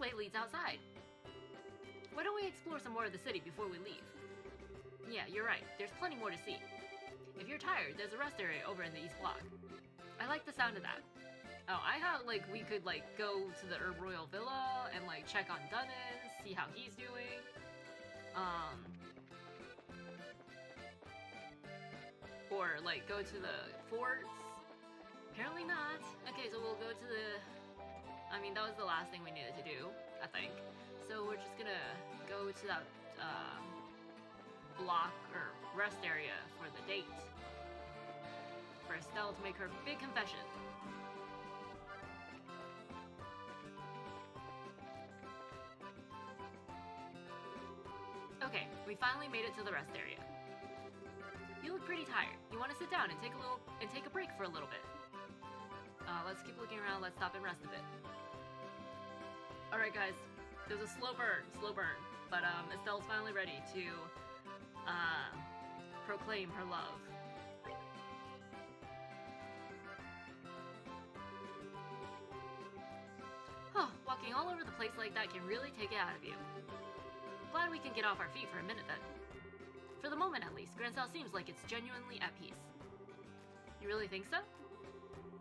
way leads outside. Why don't we explore some more of the city before we leave? Yeah, you're right. There's plenty more to see. If you're tired, there's a rest area over in the east block. I like the sound of that. Oh, I thought like we could like go to the Herb Royal Villa and like check on Dunnan, see how he's doing. Or like go to the forts. Apparently not. Okay, so we'll go to the... I mean, that was the last thing we needed to do, I think. So we're just gonna go to that block or rest area for the date. For Estelle to make her big confession. Okay, we finally made it to the rest area. You look pretty tired. You want to sit down and take a break for a little bit. Let's keep looking around. Let's stop and rest a bit. All right, guys. It was a slow burn, but Estelle's finally ready to proclaim her love. Oh, walking all over the place like that can really take it out of you. Glad we can get off our feet for a minute then. For the moment at least, Grancel seems like it's genuinely at peace. You really think so?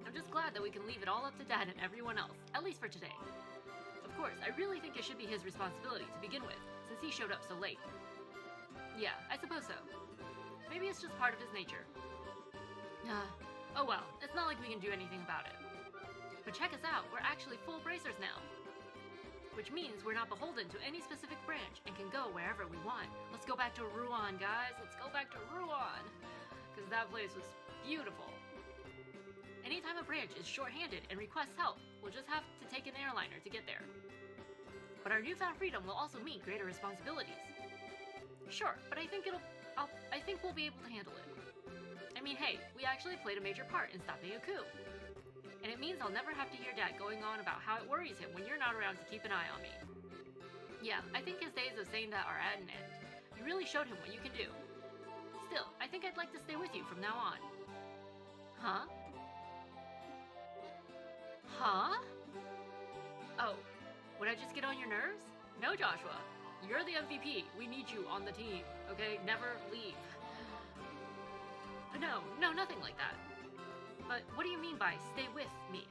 I'm just glad that we can leave it all up to Dad and everyone else, at least for today. Of course, I really think it should be his responsibility to begin with, since he showed up so late. Yeah, I suppose so. Maybe it's just part of his nature. Oh well, it's not like we can do anything about it. But check us out, we're actually full bracers now. Which means we're not beholden to any specific branch and can go wherever we want. Let's go back to Ruan, guys. Let's go back to Ruan. Because that place was beautiful. Anytime a branch is short-handed and requests help, we'll just have to take an airliner to get there. But our newfound freedom will also mean greater responsibilities. Sure, but I think we'll be able to handle it. I mean, hey, we actually played a major part in stopping a coup. And it means I'll never have to hear Dad going on about how it worries him when you're not around to keep an eye on me. Yeah, I think his days of saying that are at an end. You really showed him what you can do. Still, I think I'd like to stay with you from now on. Huh? Huh? Oh, would I just get on your nerves? No, Joshua. You're the MVP. We need you on the team, okay? Never leave. No, nothing like that. But what do you mean by stay with me?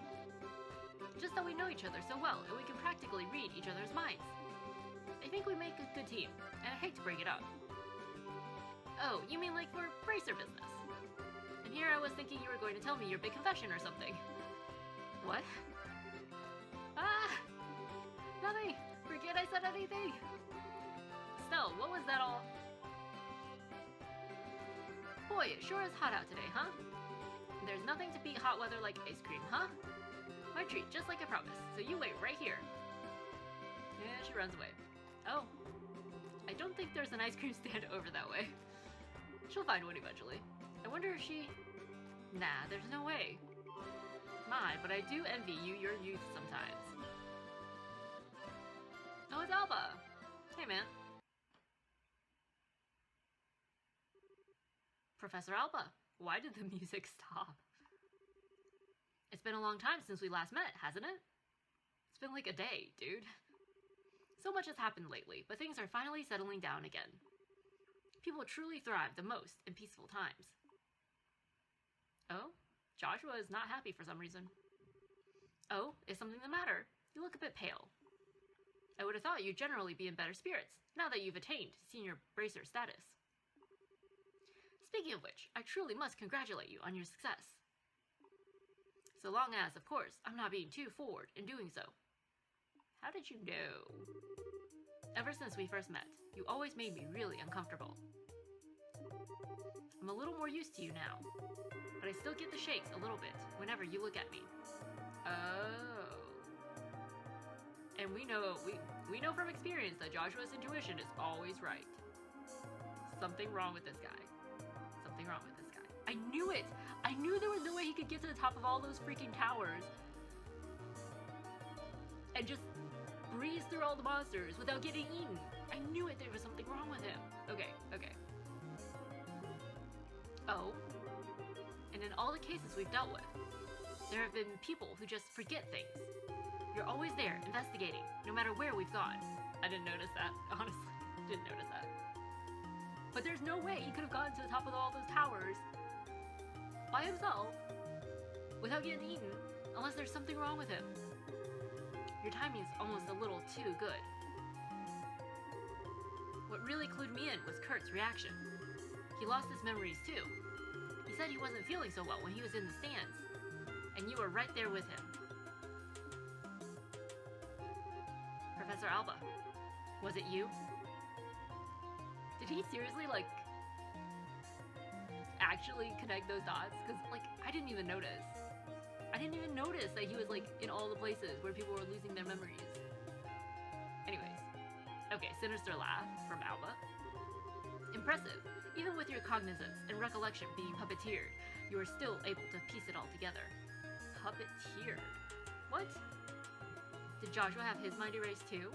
Just that we know each other so well and we can practically read each other's minds. I think we make a good team, and I hate to break it up. Oh, you mean like for bracer business? And here I was thinking you were going to tell me your big confession or something. What? Ah! Nothing! Forget I said anything! Estelle, what was that all? Boy, it sure is hot out today, huh? There's nothing to beat hot weather like ice cream, huh? My treat, just like I promised, so you wait right here. Yeah, she runs away. Oh. I don't think there's an ice cream stand over that way. She'll find one eventually. I wonder if she... Nah, there's no way. My, but I do envy you your youth sometimes. Oh, it's Alba! Hey, man. Professor Alba, why did the music stop? It's been a long time since we last met, hasn't it? It's been like a day, dude. So much has happened lately, but things are finally settling down again. People truly thrive the most in peaceful times. Oh? Joshua is not happy for some reason. Oh, is something the matter? You look a bit pale. I would have thought you'd generally be in better spirits, now that you've attained senior bracer status. Speaking of which, I truly must congratulate you on your success. So long as, of course, I'm not being too forward in doing so. How did you know? Ever since we first met, you always made me really uncomfortable. I'm a little more used to you now, but I still get the shakes a little bit whenever you look at me. Oh. And we know from experience that Joshua's intuition is always right. Something wrong with this guy. Something wrong with this guy. I knew it! I knew there was no way he could get to the top of all those freaking towers and just breeze through all the monsters without getting eaten. I knew it, there was something wrong with him. Okay. Oh. And in all the cases we've dealt with, there have been people who just forget things. You're always there, investigating, no matter where we've gone. I didn't notice that, honestly. Didn't notice that. But there's no way he could have gotten to the top of all those towers by himself without getting eaten, unless there's something wrong with him. Your timing's almost a little too good. What really clued me in was Kurt's reaction. He lost his memories too. He said he wasn't feeling so well when he was in the stands, and you were right there with him. Professor Alba, was it you? Did he seriously, actually connect those dots? Because, I didn't even notice. I didn't even notice that he was, in all the places where people were losing their memories. Anyways. Okay, sinister laugh from Alba. Impressive. Even with your cognizance and recollection being puppeteered, you are still able to piece it all together. Puppeteered? What? Did Joshua have his mind erased too?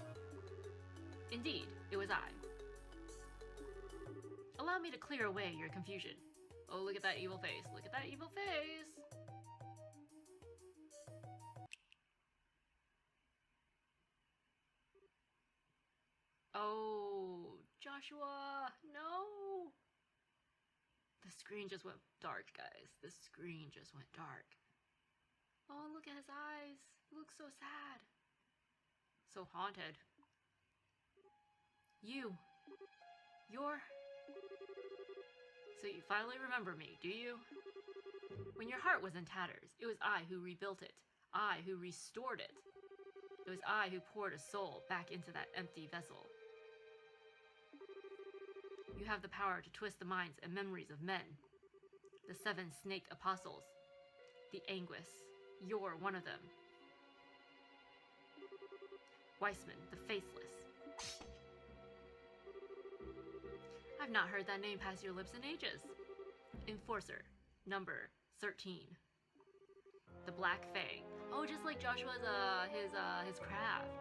Indeed, it was I. Allow me to clear away your confusion. Oh, look at that evil face. Look at that evil face. Oh, Joshua, no. The screen just went dark, guys. The screen just went dark. Oh, look at his eyes. He looks so sad. So haunted. You're... So you finally remember me, do you? When your heart was in tatters, it was I who rebuilt it. I who restored it. It was I who poured a soul back into that empty vessel. You have the power to twist the minds and memories of men. The 7 snake apostles. The Anguis. You're one of them. Weissman, the Faceless. I've not heard that name pass your lips in ages. Enforcer, number 13. The Black Fae. Oh, just like Joshua's, his craft.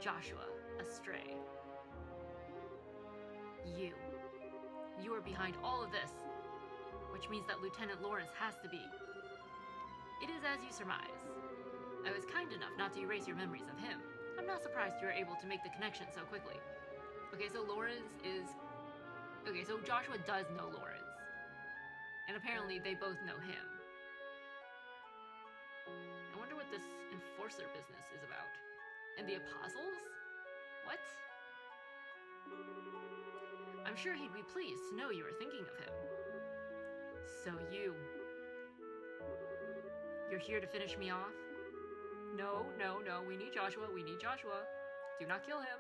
Joshua, astray. You are behind all of this, which means that Lieutenant Lawrence has to be. It is as you surmise. I was kind enough not to erase your memories of him. I'm not surprised you were able to make the connection so quickly. Okay, so so Joshua does know Lawrence. And apparently they both know him. I wonder what this enforcer business is about. And the apostles? What? I'm sure he'd be pleased to know you were thinking of him. So you're here to finish me off? No, we need Joshua, Do not kill him.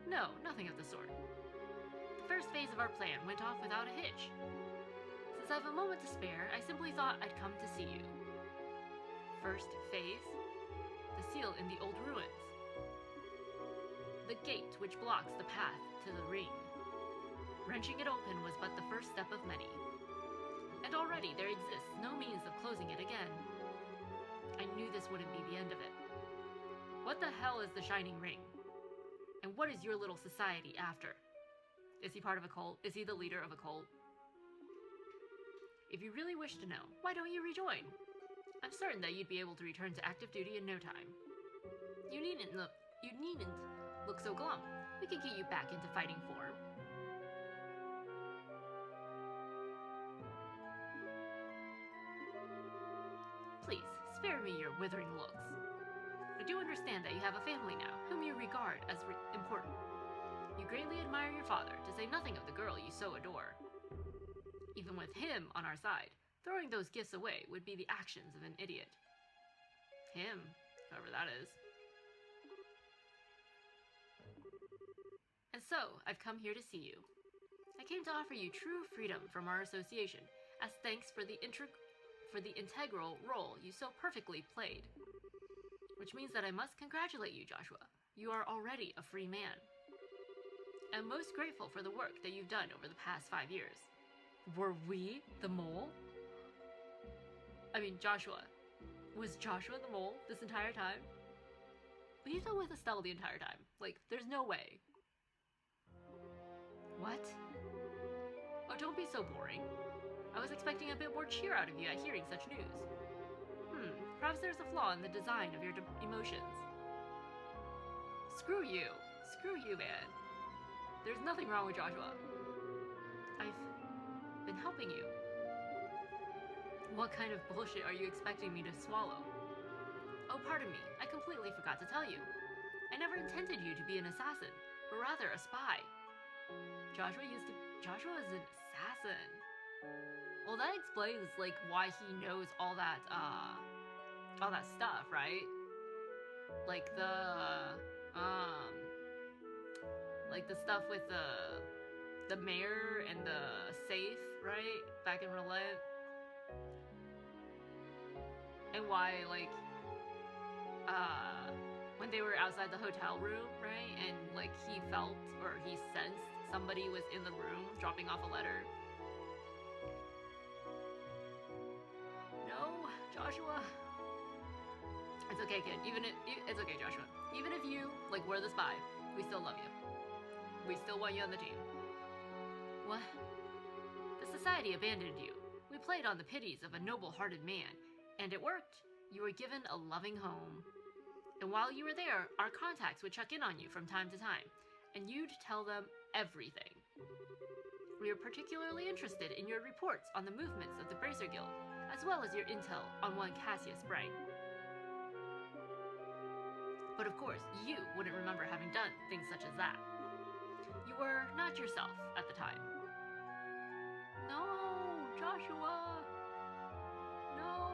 No, nothing of the sort. The first phase of our plan went off without a hitch. Since I have a moment to spare, I simply thought I'd come to see you. First phase? The seal in the old ruins. The gate which blocks the path to the ring. Wrenching it open was but the first step of many. And already there exists no means of closing it again. I knew this wouldn't be the end of it. What the hell is the Shining Ring? And what is your little society after? Is he part of a cult? Is he the leader of a cult? If you really wish to know, why don't you rejoin? I'm certain that you'd be able to return to active duty in no time. You needn't look so glum. We can get you back into fighting form. Please, spare me your withering looks. I do understand that you have a family now, whom you regard as important. You greatly admire your father, to say nothing of the girl you so adore. Even with him on our side, throwing those gifts away would be the actions of an idiot. Him, whoever that is. And so, I've come here to see you. I came to offer you true freedom from our association, as thanks for the integral role you so perfectly played. Which means that I must congratulate you, Joshua. You are already a free man. I'm most grateful for the work that you've done over the past 5 years. Were we the mole? I mean, Joshua. Was Joshua the mole this entire time? But he's been with Estelle the entire time. There's no way. What? Oh, don't be so boring. I was expecting a bit more cheer out of you at hearing such news. Perhaps there's a flaw in the design of your emotions. Screw you. Screw you, man. There's nothing wrong with Joshua. I've been helping you. What kind of bullshit are you expecting me to swallow? Oh, pardon me. I completely forgot to tell you. I never intended you to be an assassin, but rather a spy. Joshua is an assassin. Well, that explains like why he knows all that stuff, right? Like the stuff with the mayor and the safe, right? Back in Roulette. And why, like, when they were outside the hotel room, right? And like he felt or he sensed somebody was in the room dropping off a letter. No, Joshua. It's okay, kid. It's okay, Joshua. Even if you like were the spy, we still love you. We still want you on the team. What? The society abandoned you. We played on the pities of a noble-hearted man, and it worked. You were given a loving home. And while you were there, our contacts would check in on you from time to time, and you'd tell them everything. We are particularly interested in your reports on the movements of the Bracer Guild, as well as your intel on one Cassius Bright. But of course, you wouldn't remember having done things such as that. You were not yourself at the time. No, Joshua! No!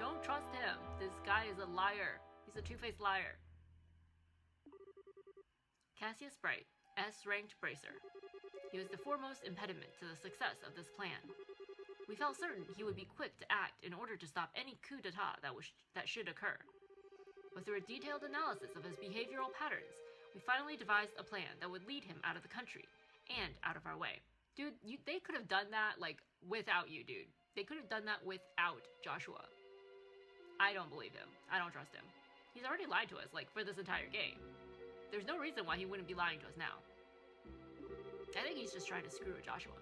Don't trust him. This guy is a liar. He's a two-faced liar. Cassius Bright, S-ranked Bracer. He was the foremost impediment to the success of this plan. We felt certain he would be quick to act in order to stop any coup d'etat that should occur. But through a detailed analysis of his behavioral patterns, we finally devised a plan that would lead him out of the country and out of our way. Dude, they could have done that, like, without you, dude. They could have done that without Joshua. I don't believe him. I don't trust him. He's already lied to us, like, for this entire game. There's no reason why he wouldn't be lying to us now. I think he's just trying to screw with Joshua.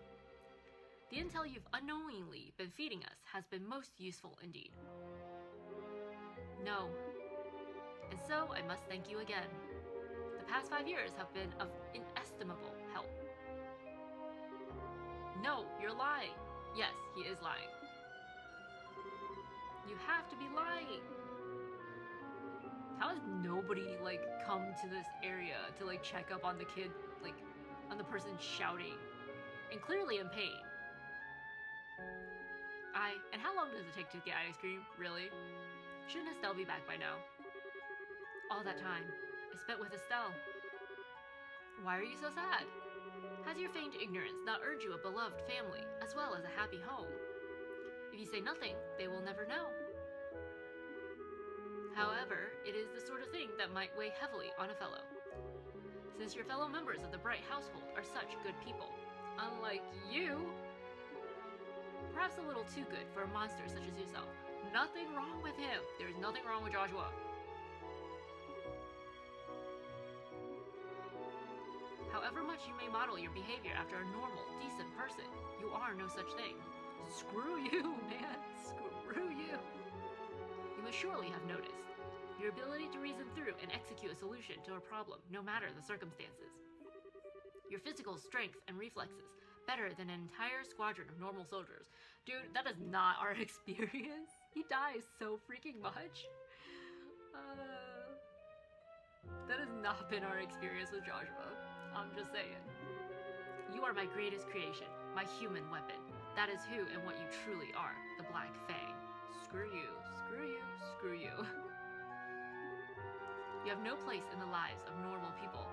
The intel you've unknowingly been feeding us has been most useful indeed. No. And so, I must thank you again. The past 5 years have been of inestimable help. No, you're lying. Yes, he is lying. You have to be lying. How has nobody, like, come to this area to, like, check up on the kid, like, on the person shouting and clearly in pain? And how long does it take to get ice cream? Really? Shouldn't Estelle be back by now? All that time I spent with Estelle. Why are you so sad? Has your feigned ignorance not earned you a beloved family, as well as a happy home? If you say nothing, they will never know. However, it is the sort of thing that might weigh heavily on a fellow. Since your fellow members of the Bright household are such good people, unlike you, perhaps a little too good for a monster such as yourself. Nothing wrong with him. There's nothing wrong with Joshua. However much you may model your behavior after a normal, decent person, you are no such thing. Screw you, man. Screw you. You must surely have noticed your ability to reason through and execute a solution to a problem, no matter the circumstances. Your physical strength and reflexes, better than an entire squadron of normal soldiers. Dude, that is not our experience. He dies so freaking much. That has not been our experience with Joshua. I'm just saying. You are my greatest creation, my human weapon. That is who and what you truly are, the Black Fang. Screw you, screw you, screw you. You have no place in the lives of normal people.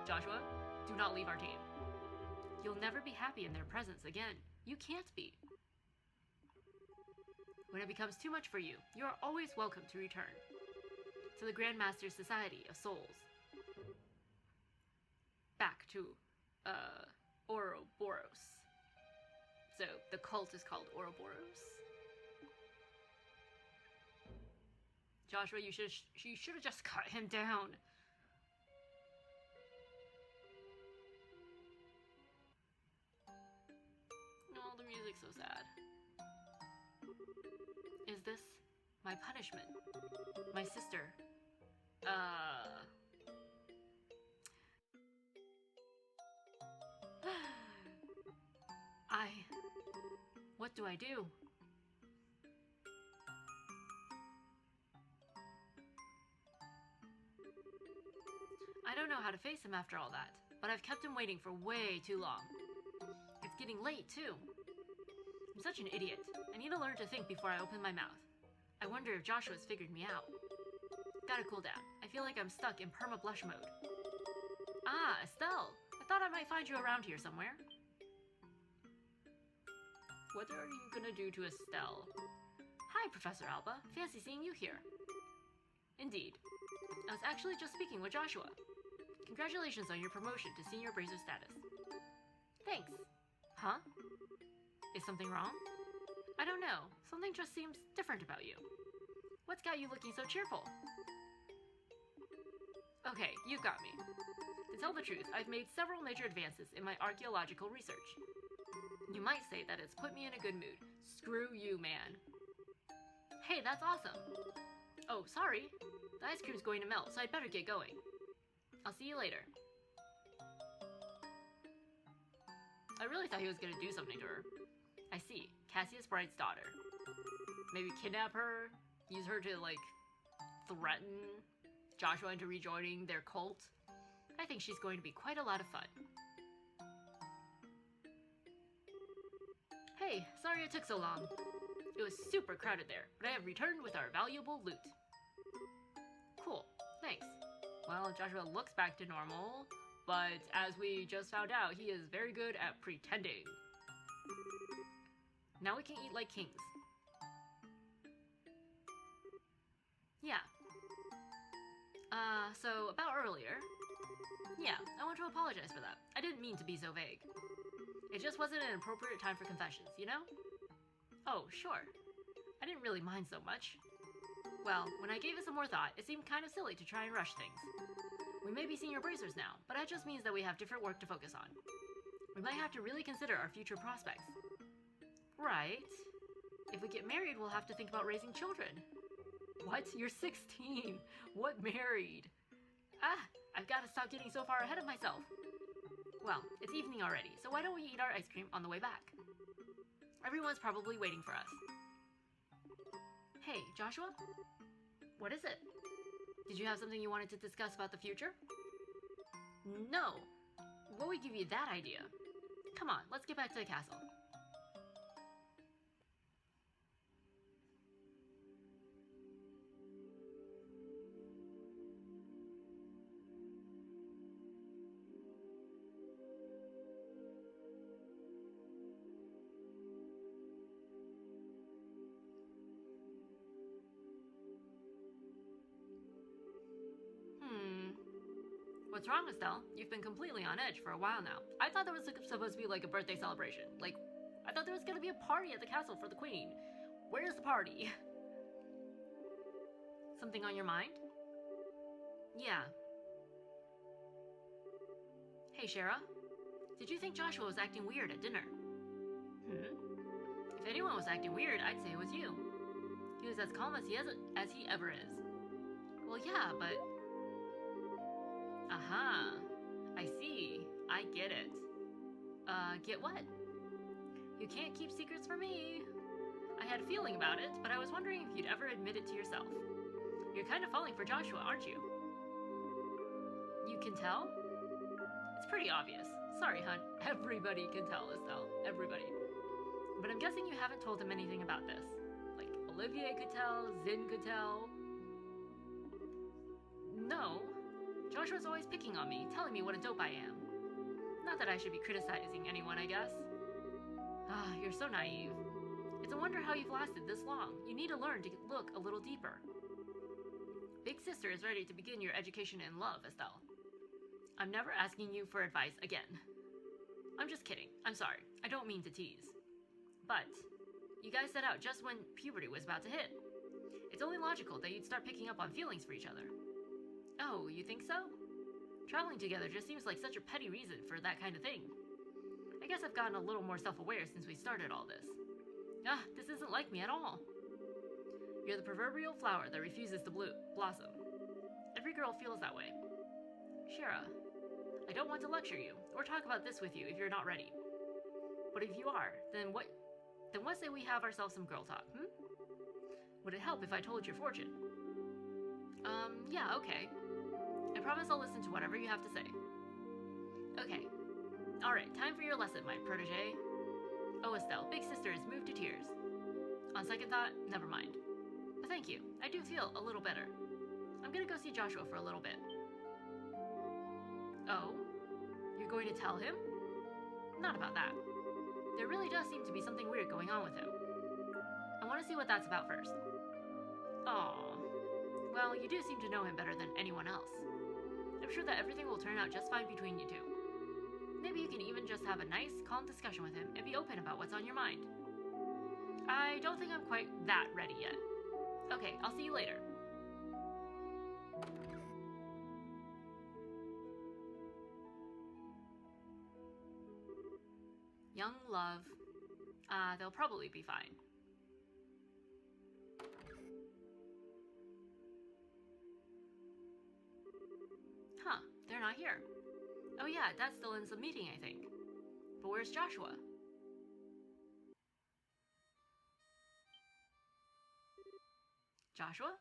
Joshua, do not leave our team. You'll never be happy in their presence again. You can't be. When it becomes too much for you, you are always welcome to return to the Grandmaster Society of Souls. Back to, Ouroboros. So, the cult is called Ouroboros. Joshua, you should have just cut him down. Oh, the music's so sad. Is this my punishment? My sister, What do I do? I don't know how to face him after all that, but I've kept him waiting for way too long. It's getting late, too. I'm such an idiot. I need to learn to think before I open my mouth. I wonder if Joshua's figured me out. Gotta cool down. I feel like I'm stuck in perma-blush mode. Ah, Estelle! I thought I might find you around here somewhere. What are you gonna do to Estelle? Hi, Professor Alba. Fancy seeing you here. Indeed. I was actually just speaking with Joshua. Congratulations on your promotion to senior bracer status. Thanks. Huh? Is something wrong? I don't know. Something just seems different about you. What's got you looking so cheerful? Okay, you've got me. To tell the truth, I've made several major advances in my archaeological research. You might say that it's put me in a good mood. Screw you, man. Hey, that's awesome. Oh, sorry. The ice cream's going to melt, so I'd better get going. I'll see you later. I really thought he was going to do something to her. I see. Cassius Bright's daughter. Maybe kidnap her? Use her to, like, threaten Joshua into rejoining their cult? I think she's going to be quite a lot of fun. Hey, sorry it took so long. It was super crowded there, but I have returned with our valuable loot. Cool, thanks. Well, Joshua looks back to normal, but as we just found out, he is very good at pretending. Now we can eat like kings. Yeah. So about earlier. Yeah, I want to apologize for that. I didn't mean to be so vague. It just wasn't an appropriate time for confessions, you know? Oh, sure. I didn't really mind so much. Well, when I gave it some more thought, it seemed kind of silly to try and rush things. We may be senior bracers now, but that just means that we have different work to focus on. We might have to really consider our future prospects. Right. If we get married, we'll have to think about raising children. What? You're 16. What married? Ah, I've got to stop getting so far ahead of myself. Well, it's evening already, so why don't we eat our ice cream on the way back? Everyone's probably waiting for us. Hey, Joshua? What is it? Did you have something you wanted to discuss about the future? No. What would give you that idea? Come on, let's get back to the castle. What's wrong, Estelle? You've been completely on edge for a while now. I thought there was supposed to be like a birthday celebration. Like, I thought there was gonna be a party at the castle for the queen. Where's the party? Something on your mind? Yeah. Hey, Shara. Did you think Joshua was acting weird at dinner? If anyone was acting weird, I'd say it was you. He was as calm as he ever is. Well, yeah, but... Aha. I see. I get it. Get what? You can't keep secrets from me. I had a feeling about it, but I was wondering if you'd ever admit it to yourself. You're kind of falling for Joshua, aren't you? You can tell? It's pretty obvious. Sorry, hun. Everybody can tell, Estelle. Everybody. But I'm guessing you haven't told him anything about this. Like, Olivier could tell, Zin could tell. No. Joshua's always picking on me, telling me what a dope I am. Not that I should be criticizing anyone, I guess. Ah, you're so naive. It's a wonder how you've lasted this long. You need to learn to look a little deeper. Big sister is ready to begin your education in love, Estelle. I'm never asking you for advice again. I'm just kidding. I'm sorry. I don't mean to tease. But you guys set out just when puberty was about to hit. It's only logical that you'd start picking up on feelings for each other. Oh, you think so? Traveling together just seems like such a petty reason for that kind of thing. I guess I've gotten a little more self-aware since we started all this. Ah, this isn't like me at all. You're the proverbial flower that refuses to blossom. Every girl feels that way. Shara, I don't want to lecture you, or talk about this with you if you're not ready. But if you are, then what Then what say we have ourselves some girl talk, hmm? Would it help if I told your fortune? Yeah, okay. I promise I'll listen to whatever you have to say. Okay. Alright, time for your lesson, my protege. Oh, Estelle, big sister is moved to tears. On second thought, never mind. But thank you. I do feel a little better. I'm gonna go see Joshua for a little bit. Oh? You're going to tell him? Not about that. There really does seem to be something weird going on with him. I want to see what that's about first. Aww. Well, you do seem to know him better than anyone else. I'm sure that everything will turn out just fine between you two. Maybe you can even just have a nice, calm discussion with him and be open about what's on your mind. I don't think I'm quite that ready yet. Okay, I'll see you later. Young love. They'll probably be fine. Huh, they're not here. Oh yeah, Dad's still in some meeting, I think. But where's Joshua? Joshua?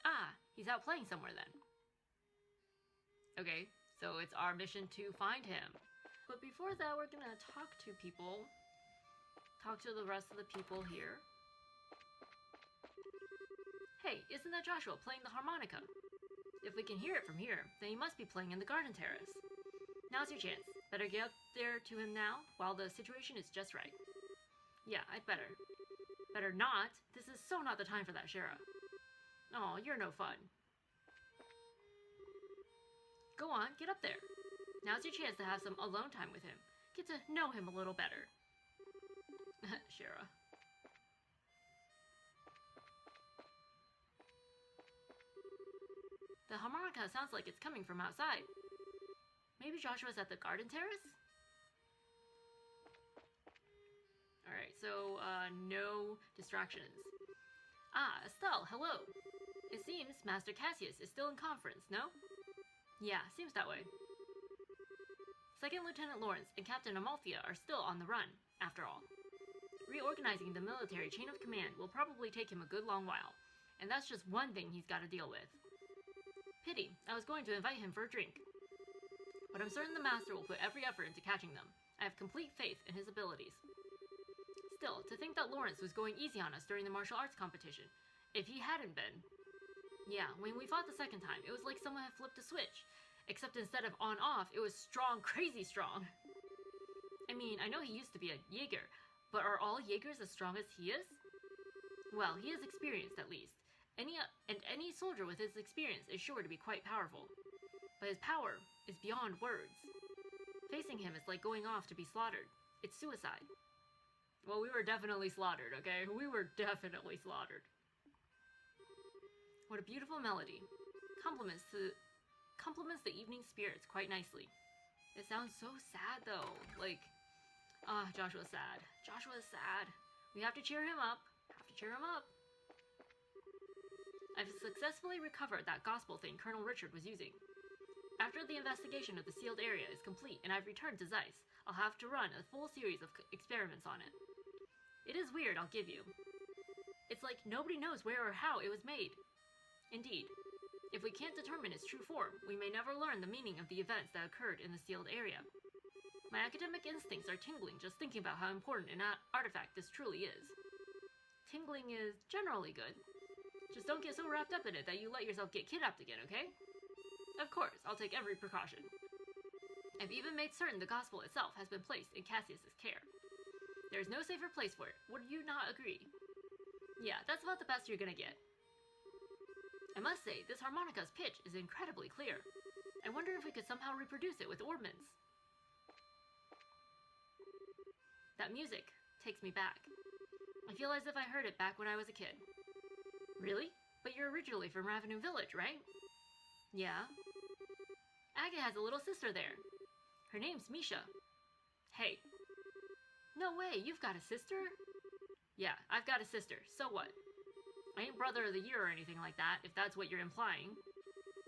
Ah, he's out playing somewhere then. Okay, so it's our mission to find him. But before that, we're gonna talk to people. Talk to the rest of the people here. Hey, isn't that Joshua playing the harmonica? If we can hear it from here, then he must be playing in the garden terrace. Now's your chance. Better get up there to him now, while the situation is just right. Yeah, I'd better. Better not. This is so not the time for that, Shara. Aw, you're no fun. Go on, get up there. Now's your chance to have some alone time with him. Get to know him a little better. Shara. The harmonica sounds like it's coming from outside. Maybe Joshua's at the garden terrace? Alright, so, no distractions. Ah, Estelle, hello. It seems Master Cassius is still in conference, no? Yeah, seems that way. Second Lieutenant Lawrence and Captain Amalthea are still on the run, after all. Reorganizing the military chain of command will probably take him a good long while, and that's just one thing he's got to deal with. Pity, I was going to invite him for a drink. But I'm certain the Master will put every effort into catching them. I have complete faith in his abilities. Still, to think that Lawrence was going easy on us during the martial arts competition. If he hadn't been... Yeah, when we fought the second time, it was like someone had flipped a switch. Except instead of on-off, it was strong, crazy strong. I mean, I know he used to be a Jaeger, but are all Jaegers as strong as he is? Well, he is experienced at least. Any soldier with his experience is sure to be quite powerful. But his power is beyond words. Facing him is like going off to be slaughtered. It's suicide. Well, we were definitely slaughtered, okay? We were definitely slaughtered. What a beautiful melody. Compliments the evening spirits quite nicely. It sounds so sad, though. Like, Joshua's sad. Joshua's sad. We have to cheer him up. I've successfully recovered that gospel thing Colonel Richard was using. After the investigation of the sealed area is complete and I've returned to Zeiss, I'll have to run a full series of experiments on it. It is weird, I'll give you. It's like nobody knows where or how it was made. Indeed. If we can't determine its true form, we may never learn the meaning of the events that occurred in the sealed area. My academic instincts are tingling just thinking about how important an artifact this truly is. Tingling is generally good. Just don't get so wrapped up in it that you let yourself get kidnapped again, okay? Of course, I'll take every precaution. I've even made certain the gospel itself has been placed in Cassius's care. There's no safer place for it, would you not agree? Yeah, that's about the best you're gonna get. I must say, this harmonica's pitch is incredibly clear. I wonder if we could somehow reproduce it with ornaments. That music takes me back. I feel as if I heard it back when I was a kid. Really? But you're originally from Ravenu Village, right? Yeah. Aga has a little sister there. Her name's Misha. Hey. No way, you've got a sister? Yeah, I've got a sister. So what? I ain't brother of the year or anything like that, if that's what you're implying.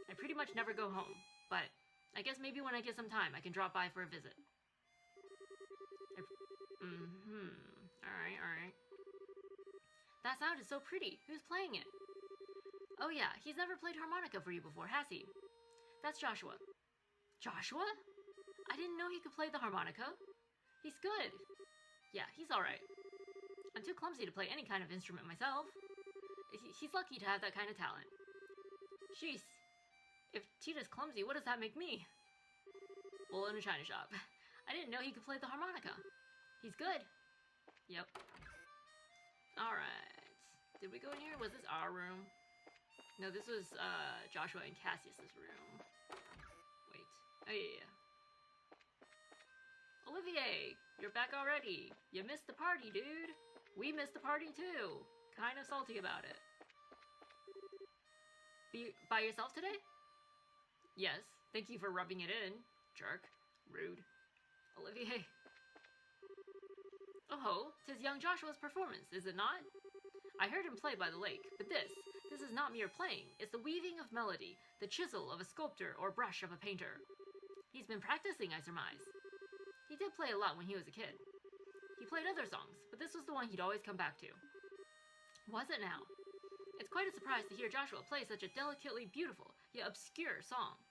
I pretty much never go home, but I guess maybe when I get some time, I can drop by for a visit. Alright. That sound is so pretty. Who's playing it? Oh yeah, he's never played harmonica for you before, has he? That's Joshua. Joshua? I didn't know he could play the harmonica. He's good. Yeah, he's alright. I'm too clumsy to play any kind of instrument myself. He's lucky to have that kind of talent. Jeez. If Tita's clumsy, what does that make me? Well, in a china shop. I didn't know he could play the harmonica. He's good. Yep. Alright. Did we go in here? Was this our room? No, this was Joshua and Cassius's room. Wait. Oh, yeah. Olivier, you're back already. You missed the party, dude. We missed the party too. Kind of salty about it. By yourself today? Yes. Thank you for rubbing it in, jerk. Rude. Olivier. Oh, 'tis young Joshua's performance, is it not? I heard him play by the lake, but this is not mere playing. It's the weaving of melody, the chisel of a sculptor or brush of a painter. He's been practicing, I surmise. He did play a lot when he was a kid. He played other songs, but this was the one he'd always come back to. Was it now? It's quite a surprise to hear Joshua play such a delicately beautiful, yet obscure song.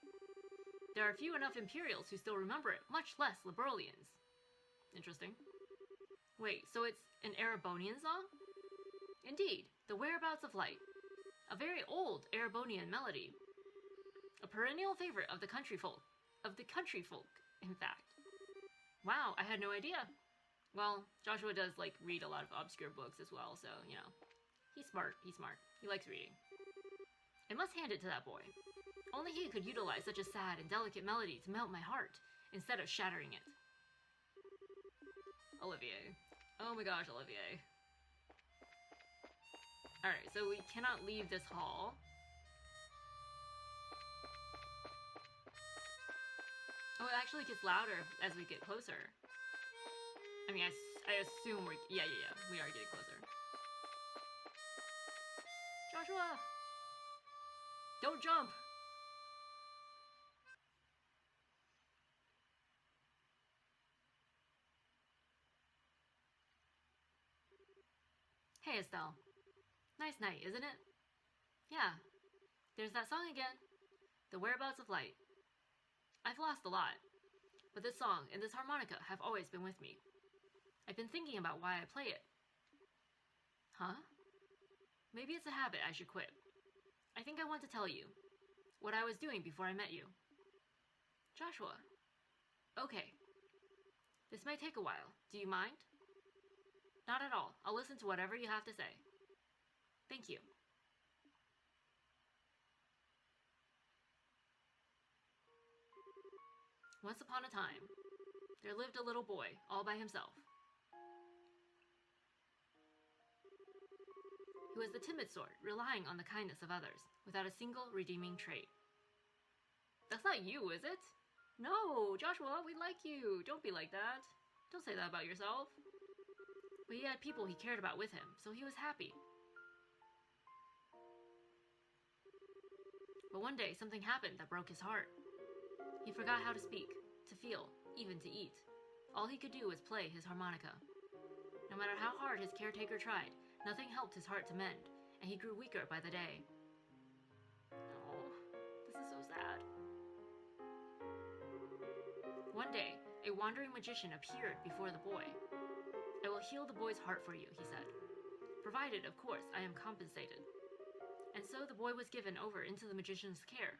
There are few enough Imperials who still remember it, much less Liberolians. Interesting. Wait, so it's an Erebonian song? Indeed, The Whereabouts of Light. A very old Erebonian melody. A perennial favorite of the country folk. In fact. Wow, I had no idea. Well, Joshua does, read a lot of obscure books as well, so, He's smart. He likes reading. I must hand it to that boy. Only he could utilize such a sad and delicate melody to melt my heart, instead of shattering it. Olivier. Oh my gosh, Olivier. Alright, so we cannot leave this hall. Oh, it actually gets louder as we get closer. I mean, I assume we're... Yeah, we are getting closer. Joshua! Don't jump! Hey, Estelle. Nice night, isn't it? Yeah. There's that song again. The Whereabouts of Light. I've lost a lot, but this song and this harmonica have always been with me. I've been thinking about why I play it. Huh? Maybe it's a habit I should quit. I think I want to tell you what I was doing before I met you. Joshua. Okay. This may take a while. Do you mind? Not at all. I'll listen to whatever you have to say. Thank you. Once upon a time, there lived a little boy all by himself. He was the timid sort, relying on the kindness of others, without a single redeeming trait. That's not you, is it? No, Joshua, we like you. Don't be like that. Don't say that about yourself. But he had people he cared about with him, so he was happy. But one day, something happened that broke his heart. He forgot how to speak, to feel, even to eat. All he could do was play his harmonica. No matter how hard his caretaker tried, nothing helped his heart to mend, and he grew weaker by the day. Oh, this is so sad. One day, a wandering magician appeared before the boy. I will heal the boy's heart for you, he said. Provided, of course, I am compensated. And so the boy was given over into the magician's care.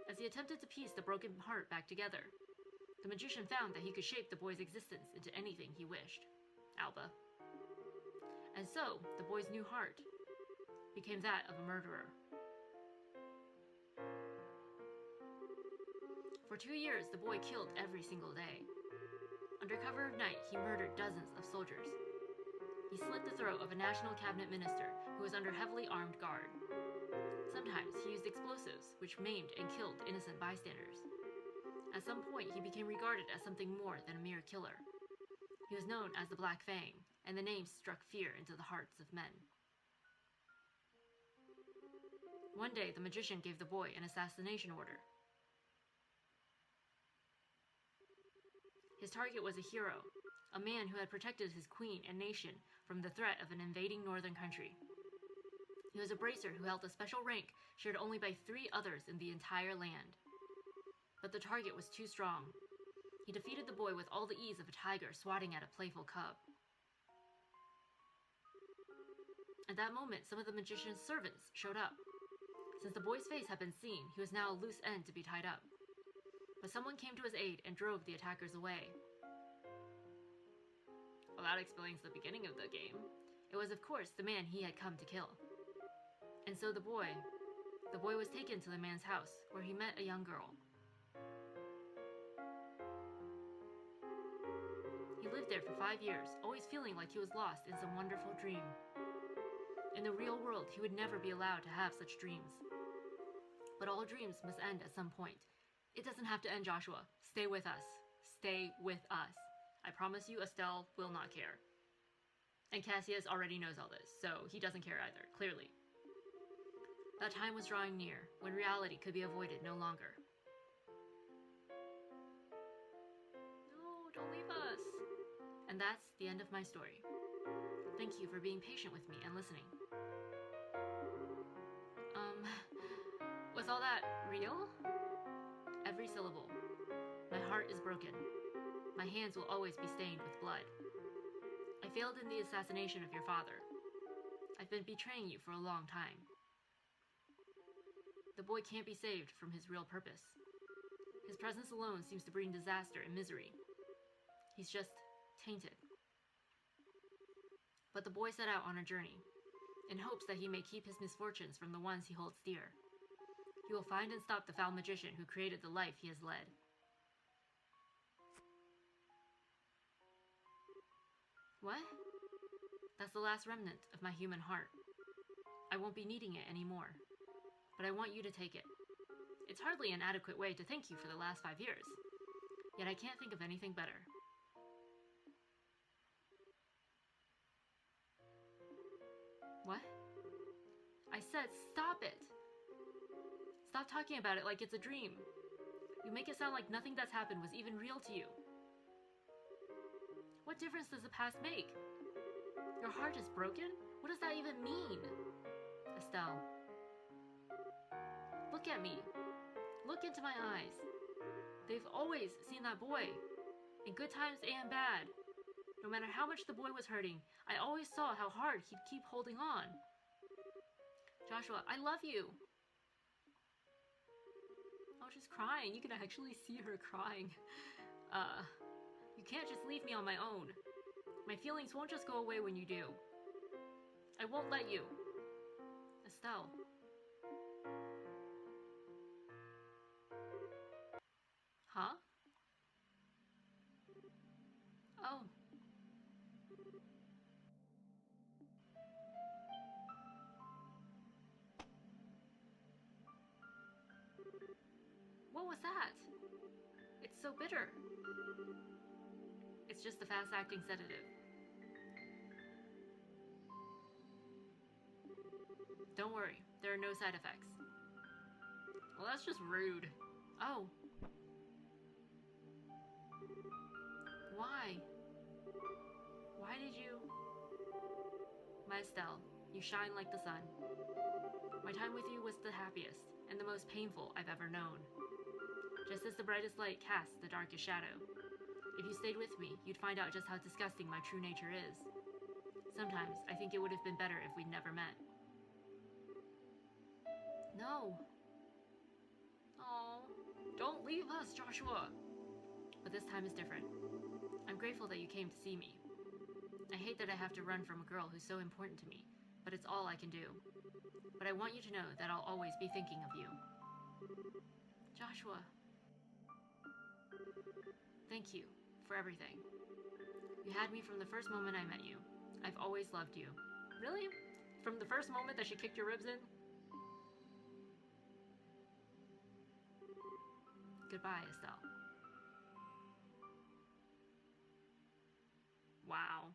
As he attempted to piece the broken heart back together, the magician found that he could shape the boy's existence into anything he wished. Alba. And so, the boy's new heart became that of a murderer. For 2 years, the boy killed every single day. Under cover of night, he murdered dozens of soldiers. He slit the throat of a national cabinet minister who was under heavily armed guard. Sometimes he used explosives, which maimed and killed innocent bystanders. At some point, he became regarded as something more than a mere killer. He was known as the Black Fang, and the name struck fear into the hearts of men. One day, the magician gave the boy an assassination order. His target was a hero, a man who had protected his queen and nation from the threat of an invading northern country. He was a bracer who held a special rank shared only by 3 others in the entire land. But the target was too strong. He defeated the boy with all the ease of a tiger swatting at a playful cub. At that moment, some of the magician's servants showed up. Since the boy's face had been seen, he was now a loose end to be tied up. But someone came to his aid and drove the attackers away. Well, that explains the beginning of the game. It was, of course, the man he had come to kill. And so the boy was taken to the man's house, where he met a young girl. He lived there for 5 years, always feeling like he was lost in some wonderful dream. In the real world, he would never be allowed to have such dreams. But all dreams must end at some point. It doesn't have to end, Joshua. Stay with us. Stay with us. I promise you, Estelle will not care. And Cassius already knows all this, so he doesn't care either, clearly. That time was drawing near, when reality could be avoided no longer. No, don't leave us. And that's the end of my story. Thank you for being patient with me and listening. Was all that real? Every syllable. My heart is broken. My hands will always be stained with blood. I failed in the assassination of your father. I've been betraying you for a long time. The boy can't be saved from his real purpose. His presence alone seems to bring disaster and misery. He's just tainted. But the boy set out on a journey, in hopes that he may keep his misfortunes from the ones he holds dear. He will find and stop the foul magician who created the life he has led. What? That's the last remnant of my human heart. I won't be needing it anymore, but I want you to take it. It's hardly an adequate way to thank you for the last 5 years, yet I can't think of anything better. What? I said stop it! Stop talking about it like it's a dream. You make it sound like nothing that's happened was even real to you. What difference does the past make? Your heart is broken? What does that even mean? Estelle. Look at me. Look into my eyes. They've always seen that boy, in good times and bad. No matter how much the boy was hurting, I always saw how hard he'd keep holding on. Joshua, I love you. Oh, she's crying. You can actually see her crying. You can't just leave me on my own. My feelings won't just go away when you do. I won't let you. Estelle. Huh? Oh. What was that? It's so bitter. It's just a fast-acting sedative. Don't worry, there are no side effects. Well, that's just rude. Oh. Why? Why did you... My Estelle, you shine like the sun. My time with you was the happiest and the most painful I've ever known. Just as the brightest light casts the darkest shadow. If you stayed with me, you'd find out just how disgusting my true nature is. Sometimes I think it would have been better if we'd never met. No. Oh, don't leave us, Joshua. But this time is different. I'm grateful that you came to see me. I hate that I have to run from a girl who's so important to me, but it's all I can do. But I want you to know that I'll always be thinking of you. Joshua. Thank you for everything. You had me from the first moment I met you. I've always loved you. Really? From the first moment that she kicked your ribs in? Goodbye, Estelle. Wow.